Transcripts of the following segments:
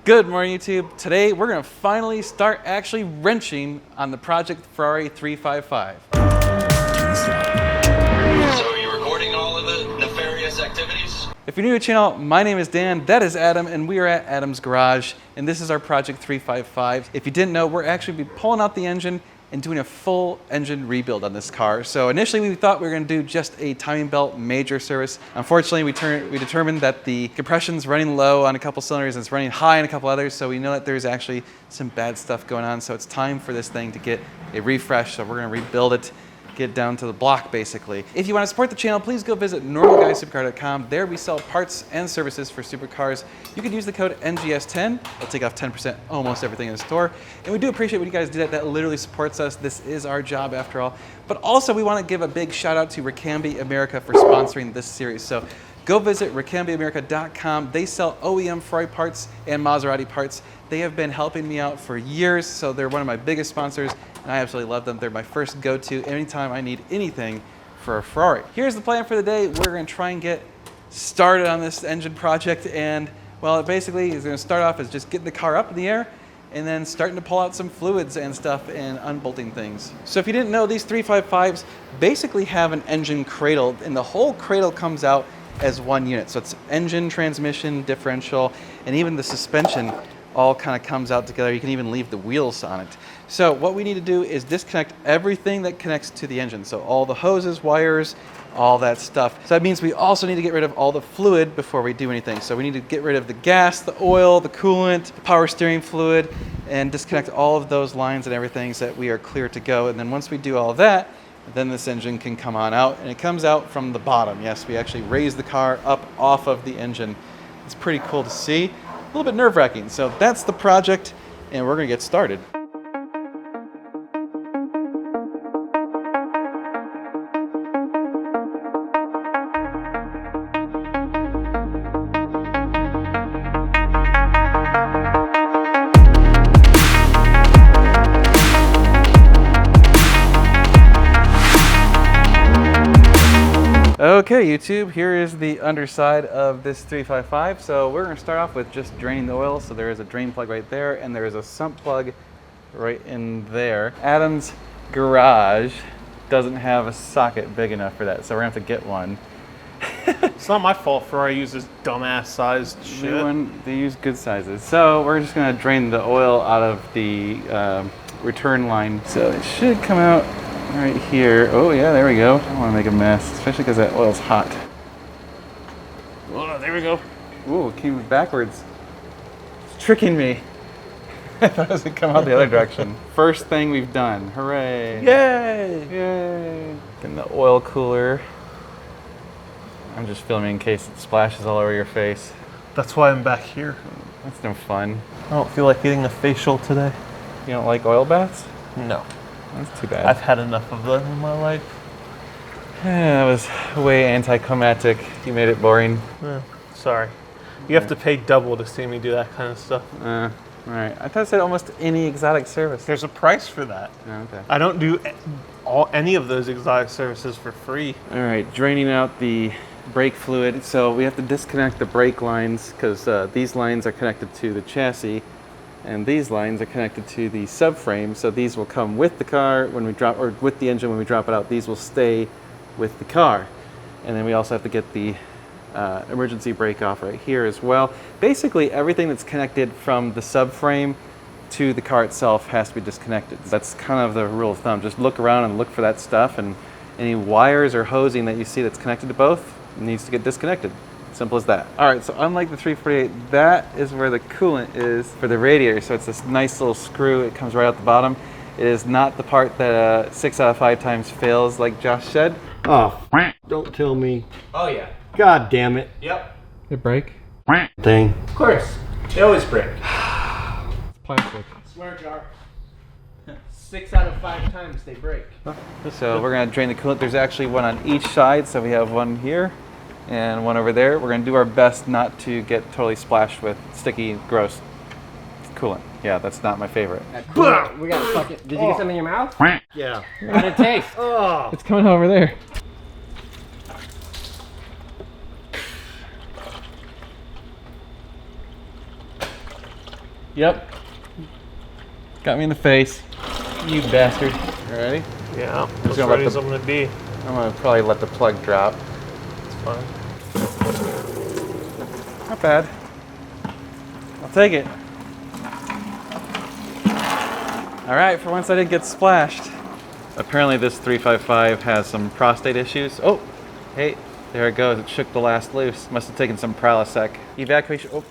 Good morning, YouTube. Today we're going to finally start actually wrenching on the project Ferrari 355. So are you recording all of the nefarious activities? If you're new to the channel, my name is Dan, that is Adam, and we are at Adam's Garage, and this is our project 355. If you didn't know, we're actually be pulling out the engine and doing a full engine rebuild on this car. So initially we thought we were going to do just a timing belt major service. Unfortunately, we determined that the compression's running low on a couple cylinders and it's running high on a couple others, so we know that there's actually some bad stuff going on. So it's time for this thing to get a refresh, so we're going to rebuild it, get down to the block basically. If you want to support the channel, please go visit normalguysupercar.com. There we sell parts and services for supercars. You can use the code NGS10. It'll take off 10% almost everything in the store. And we do appreciate when you guys do that. That literally supports us. This is our job after all. But also we want to give a big shout out to Ricambi America for sponsoring this series. So go visit ricambiamerica.com. They sell OEM Ferrari parts and Maserati parts. They have been helping me out for years, so they're one of my biggest sponsors, and I absolutely love them. They're my first go-to anytime I need anything for a Ferrari. Here's the plan for the day. We're going to try and get started on this engine project, and well, it basically is going to start off as just getting the car up in the air and then starting to pull out some fluids and stuff and unbolting things. So if you didn't know, these 355s basically have an engine cradle, and the whole cradle comes out as one unit. So it's engine, transmission, differential, and even the suspension all kind of comes out together. You can even leave the wheels on it. So what we need to do is disconnect everything that connects to the engine. So all the hoses, wires, all that stuff. So that means we also need to get rid of all the fluid before we do anything. So we need to get rid of the gas, the oil, the coolant, the power steering fluid, and disconnect all of those lines and everything so that we are clear to go. And then once we do all of that, then this engine can come on out, and it comes out from the bottom. Yes, we actually raise the car up off of the engine. It's pretty cool to see. A little bit nerve-wracking. So that's the project, and we're gonna get started. Okay, YouTube, here is the underside of this 355. So we're going to start off with just draining the oil. So there is a drain plug right there, and there is a sump plug right in there. Adam's Garage doesn't have a socket big enough for that, so we're going to have to get one. It's not my fault Ferrari uses dumbass sized shit. New one, they use good sizes. So we're just going to drain the oil out of the return line. So it should come out right here. Oh yeah, there we go. I don't want to make a mess, especially because that oil's hot. Oh, there we go. Ooh, it came backwards. It's tricking me. I thought it was going to come out the other direction. First thing we've done. Hooray. Yay! Yay. Getting the oil cooler. I'm just filming in case it splashes all over your face. That's why I'm back here. That's no fun. I don't feel like getting a facial today. You don't like oil baths? No. That's too bad. I've had enough of them in my life. Yeah, that was way anticlimactic. You made it boring. Sorry. You have to pay double to see me do that kind of stuff. All right. I thought it said almost any exotic service. There's a price for that. Oh, okay. I don't do any of those exotic services for free. All right, draining out the brake fluid. So we have to disconnect the brake lines because these lines are connected to the chassis, and these lines are connected to the subframe. So these will come with the car when we drop, or with the engine when we drop it out. These will stay with the car. And then we also have to get the emergency brake off right here as well. Basically everything that's connected from the subframe to the car itself has to be disconnected. That's kind of the rule of thumb. Just look around and look for that stuff, and any wires or hosing that you see that's connected to both needs to get disconnected. Simple as that. All right, so unlike the 348, that is where the coolant is for the radiator. So it's this nice little screw. It comes right out the bottom. It is not the part that 6 out of 5 times fails, like Josh said. Oh, don't tell me. Oh yeah. God damn it. Yep. It break? Thing. Of course. They always break. It's plastic. Swear jar. 6 out of 5 times they break. So we're gonna drain the coolant. There's actually one on each side. So we have one here and one over there. We're gonna do our best not to get totally splashed with sticky, gross coolant. Yeah, that's not my favorite. We got fucking. Did you get some in your mouth? Yeah. How did it taste? Oh. It's coming over there. Yep. Got me in the face. You bastard. You ready? Yeah, as gonna ready let as I'm gonna be. I'm gonna probably let the plug drop. It's fine. Not bad. I'll take it. All right, for once I didn't get splashed. Apparently this 355 has some prostate issues. Oh, hey, there it goes. It shook the last loose. Must have taken some Prilosec. Evacuation, oh,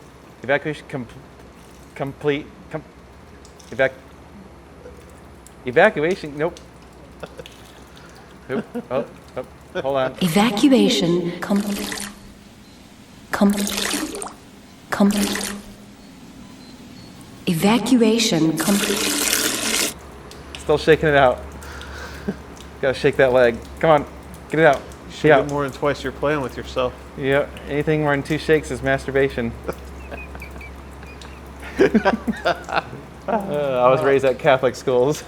evacuation complete. Evacuation, nope. Oop, oh, hold on. Evacuation complete. Evacuation complete. Still shaking it out. Gotta shake that leg. Come on, get it out. Shake it more than twice you're playing with yourself. Yeah, anything more than 2 shakes is masturbation. I was raised at Catholic schools.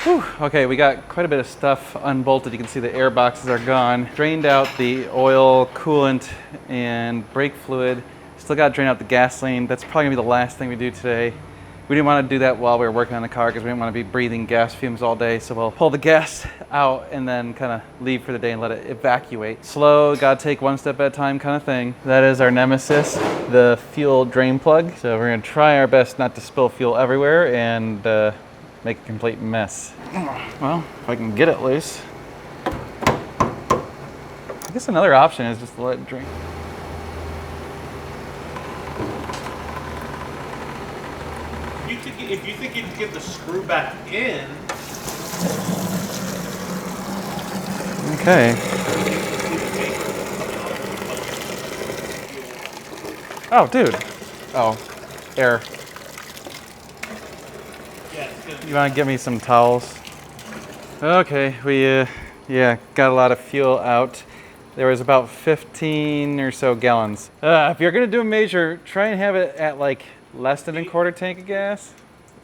Whew. Okay, we got quite a bit of stuff unbolted. You can see the air boxes are gone. Drained out the oil, coolant, and brake fluid. Still got to drain out the gasoline. That's probably gonna be the last thing we do today. We didn't want to do that while we were working on the car because we didn't want to be breathing gas fumes all day. So we'll pull the gas out and then kind of leave for the day and let it evacuate. Slow, gotta take one step at a time kind of thing. That is our nemesis, the fuel drain plug. So we're gonna try our best not to spill fuel everywhere and make a complete mess. Well, if I can get it loose. I guess another option is just to let it drain. If you think you can get the screw back in. Okay. Oh, dude. Oh, air. You want to give me some towels? Okay, we yeah, got a lot of fuel out. There was about 15 or so gallons. If you're gonna do a measure, try and have it at like less than a quarter tank of gas.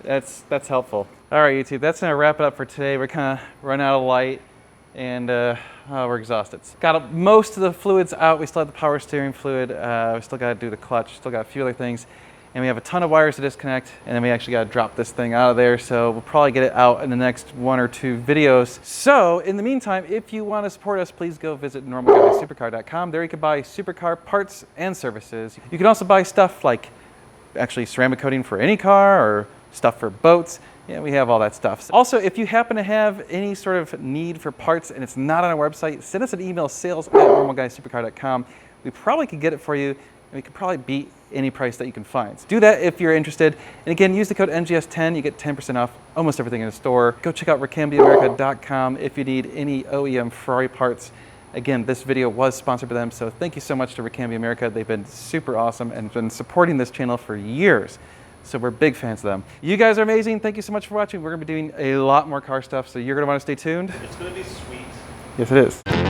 That's helpful. All right, YouTube, that's gonna wrap it up for today. We're kind of run out of light and we're exhausted. Got most of the fluids out. We still have the power steering fluid. We still gotta do the clutch, still got a few other things. And we have a ton of wires to disconnect, and then we actually gotta drop this thing out of there, so we'll probably get it out in the next 1 or 2 videos. So, in the meantime, if you wanna support us, please go visit normalguysupercar.com. There you can buy supercar parts and services. You can also buy stuff like actually ceramic coating for any car, or stuff for boats. Yeah, we have all that stuff. Also, if you happen to have any sort of need for parts and it's not on our website, send us an email, sales@normalguysupercar.com. We probably could get it for you, and we could probably beat any price that you can find. So do that if you're interested. And again, use the code NGS10, you get 10% off almost everything in the store. Go check out ricambiamerica.com if you need any OEM Ferrari parts. Again, this video was sponsored by them, so thank you so much to Ricambia America. They've been super awesome and been supporting this channel for years. So we're big fans of them. You guys are amazing. Thank you so much for watching. We're gonna be doing a lot more car stuff, so you're gonna wanna stay tuned. It's gonna be sweet. Yes, it is.